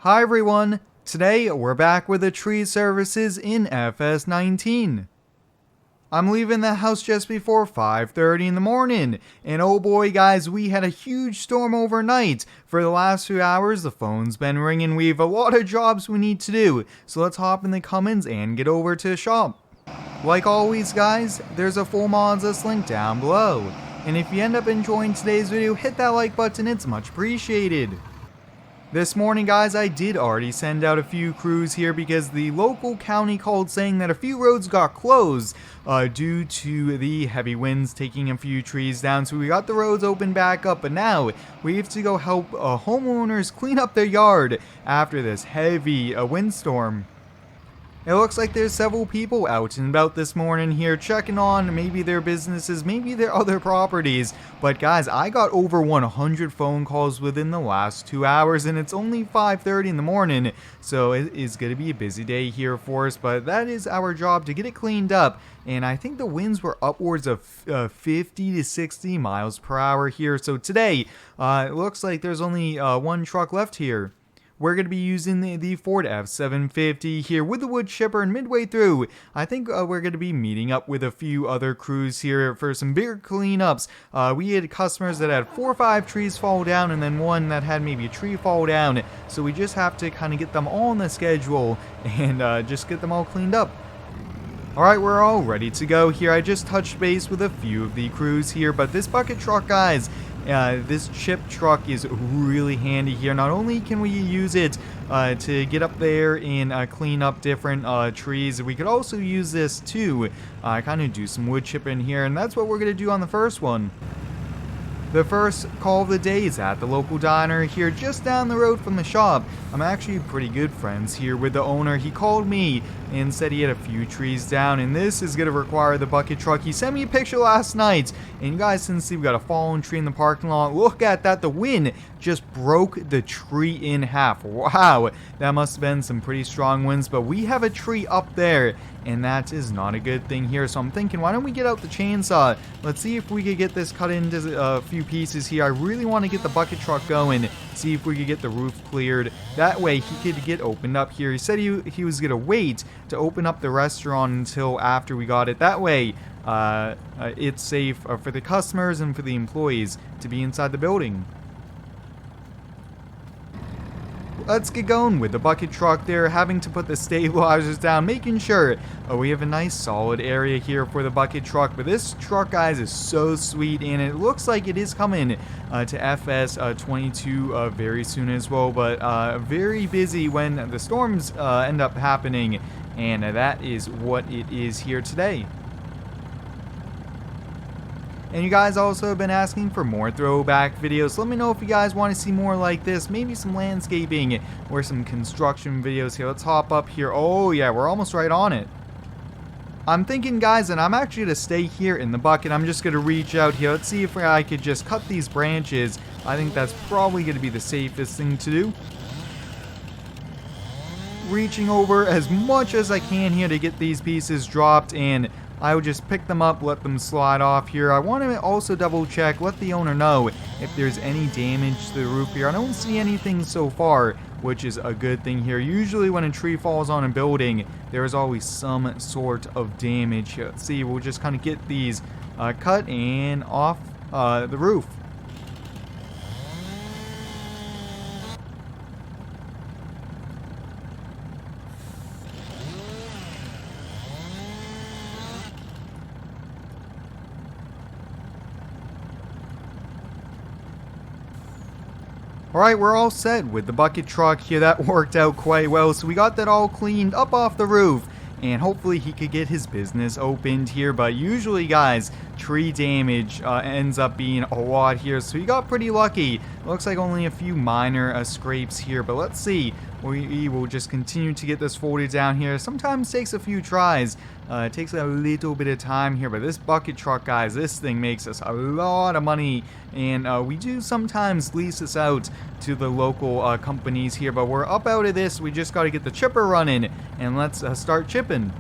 Hi everyone, today we're back with the tree services in FS19. I'm leaving the house just before 5:30 in the morning, and oh boy guys, we had a huge storm overnight. For the last few hours, the phone's been ringing. We have a lot of jobs we need to do, so let's hop in the Cummins and get over to the shop. Like always guys, there's a full mods list link down below, and if you end up enjoying today's video, hit that like button, it's much appreciated. This morning guys, I did already send out a few crews here because the local county called saying that a few roads got closed due to the heavy winds taking a few trees down, so we got the roads open back up, but now we have to go help homeowners clean up their yard after this heavy windstorm. It looks like there's several people out and about this morning here checking on maybe their businesses, maybe their other properties. But guys, I got over 100 phone calls within the last 2 hours and it's only 5:30 in the morning. So it is going to be a busy day here for us, but that is our job to get it cleaned up. And I think the winds were upwards of 50 to 60 miles per hour here. So today, it looks like there's only one truck left here. We're going to be using the Ford F750 here with the wood chipper, and midway through, I think we're going to be meeting up with a few other crews here for some bigger cleanups. We had customers that had 4 or 5 trees fall down, and then one that had maybe a tree fall down, so we just have to kind of get them all on the schedule and just get them all cleaned up. Alright, we're all ready to go here. I just touched base with a few of the crews here, but this bucket truck, guys, this chip truck is really handy here. Not only can we use it to get up there and clean up different trees, we could also use this to kind of do some wood chipping here, and that's what we're going to do on the first one. The first call of the day is at the local diner here just down the road from the shop. I'm actually pretty good friends here with the owner. He called me and said he had a few trees down, and this is going to require the bucket truck. He sent me a picture last night, and you guys can see we've got a fallen tree in the parking lot. Look at that, the wind just broke the tree in half. Wow, that must have been some pretty strong winds, but we have a tree up there, and that is not a good thing here. So I'm thinking, why don't we get out the chainsaw? Let's see if we could get this cut into a few pieces here. I really want to get the bucket truck going, see if we could get the roof cleared. That way he could get opened up here. He said he was going to wait to open up the restaurant until after we got it. That way it's safe for the customers and for the employees to be inside the building. Let's get going with the bucket truck there, having to put the stabilizers down, making sure we have a nice solid area here for the bucket truck. But this truck, guys, is so sweet, and it looks like it is coming to FS22 very soon as well, but very busy when the storms end up happening, and that is what it is here today. And you guys also have been asking for more throwback videos. Let me know if you guys want to see more like this, maybe some landscaping or some construction videos here. Let's hop up here. Oh yeah, we're almost right on it. I'm thinking, guys, and I'm actually going to stay here in the bucket. I'm just going to reach out here. Let's see if I could just cut these branches. I think that's probably going to be the safest thing to do. Reaching over as much as I can here to get these pieces dropped, and I would just pick them up, let them slide off here. I want to also double check, let the owner know if there's any damage to the roof here. I don't see anything so far, which is a good thing here. Usually when a tree falls on a building, there is always some sort of damage here. Let's see, we'll just kind of get these cut and off the roof. Alright, we're all set with the bucket truck here. That worked out quite well. So we got that all cleaned up off the roof, and hopefully he could get his business opened here. But usually, guys, tree damage ends up being a lot here. So he got pretty lucky. Looks like only a few minor scrapes here. But let's see. We will just continue to get this folded down here. Sometimes takes a few tries. It takes a little bit of time here, but this bucket truck, guys, this thing makes us a lot of money, and we do sometimes lease this out to the local companies here, but we're up out of this. We just got to get the chipper running, and let's start chipping.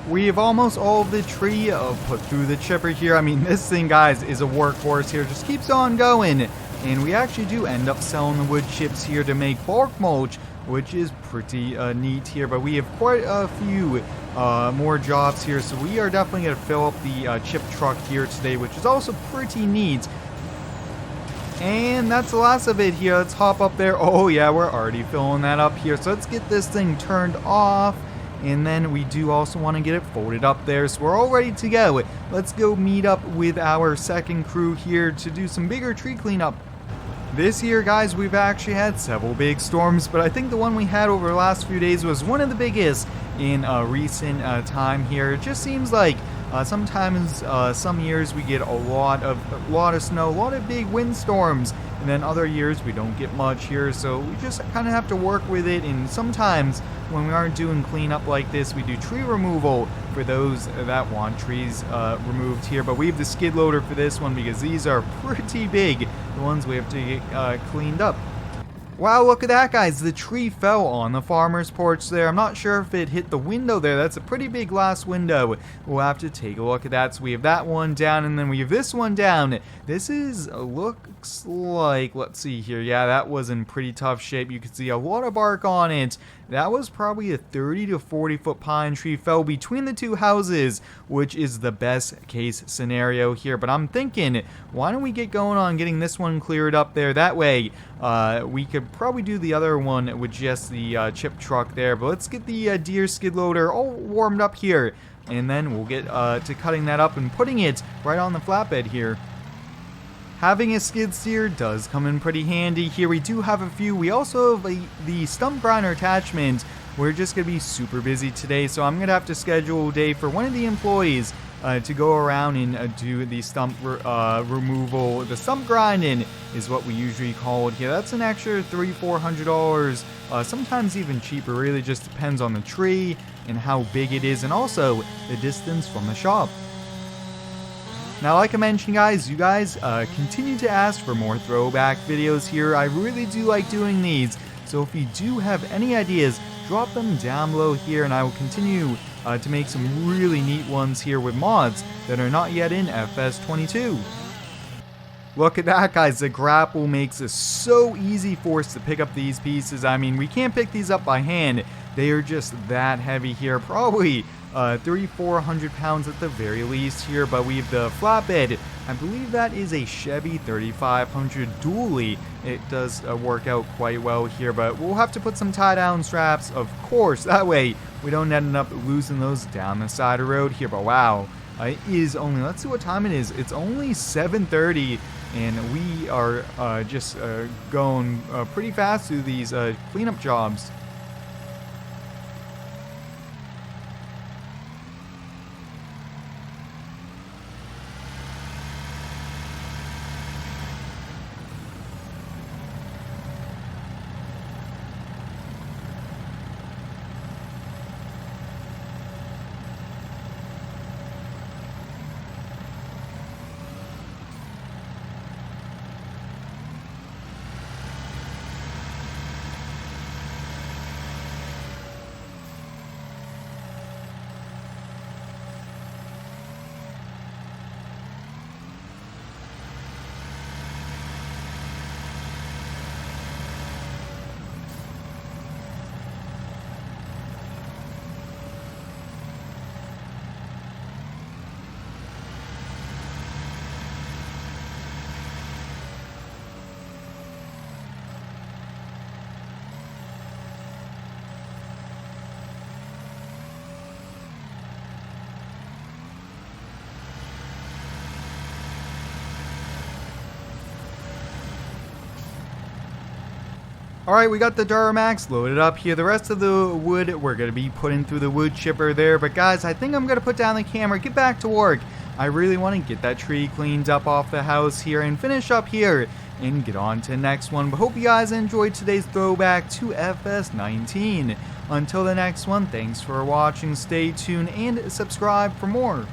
We have almost all of the tree put through the chipper here. I mean, this thing, guys, is a workhorse here. Just keeps on going. And we actually do end up selling the wood chips here to make bark mulch, which is pretty neat here. But we have quite a few more jobs here. So we are definitely going to fill up the chip truck here today, which is also pretty neat. And that's the last of it here. Let's hop up there. Oh, yeah, we're already filling that up here. So let's get this thing turned off. And then we do also want to get it folded up there, so we're all ready to go. Let's go meet up with our second crew here to do some bigger tree cleanup. This year, guys, we've actually had several big storms, but I think the one we had over the last few days was one of the biggest in recent time here. It just seems like sometimes some years we get a lot of snow, a lot of big windstorms, and then other years we don't get much here, so we just kind of have to work with it. And sometimes when we aren't doing cleanup like this, we do tree removal for those that want trees removed here. But we have the skid loader for this one because these are pretty big, the ones we have to get cleaned up. Wow, look at that, guys. The tree fell on the farmer's porch there. I'm not sure if it hit the window there. That's a pretty big glass window. We'll have to take a look at that. So we have that one down, and then we have this one down. This is, looks like, let's see here. Yeah, that was in pretty tough shape. You can see a lot of bark on it. That was probably a 30 to 40 foot pine tree, fell between the two houses, which is the best case scenario here. But I'm thinking, why don't we get going on getting this one cleared up there? That way, we could probably do the other one with just the chip truck there. But let's get the deer skid loader all warmed up here, and then we'll get to cutting that up and putting it right on the flatbed here. Having a skid steer does come in pretty handy here. We do have a few. We also have the stump grinder attachment. We're just going to be super busy today, so I'm going to have to schedule a day for one of the employees to go around and do the stump removal. The stump grinding is what we usually call it here. That's an extra $300-400, sometimes even cheaper. Really just depends on the tree and how big it is, and also the distance from the shop. Now, like I mentioned, guys, you guys continue to ask for more throwback videos here. I really do like doing these, so if you do have any ideas, drop them down below here, and I will continue to make some really neat ones here with mods that are not yet in FS22. Look at that, guys. The grapple makes it so easy for us to pick up these pieces. I mean, we can't pick these up by hand. They are just that heavy here. Probably 300-400 pounds at the very least here. But we have the flatbed. I believe that is a Chevy 3500 dually. It does work out quite well here, but we'll have to put some tie-down straps, of course. That way we don't end up losing those down the side of the road here. But wow, it is only, let's see what time it is. It's only 7:30, and we are just going pretty fast through these cleanup jobs. Alright, we got the Duramax loaded up here. The rest of the wood we're going to be putting through the wood chipper there. But guys, I think I'm going to put down the camera, get back to work. I really want to get that tree cleaned up off the house here and finish up here and get on to the next one. But hope you guys enjoyed today's throwback to FS19. Until the next one, thanks for watching, stay tuned, and subscribe for more.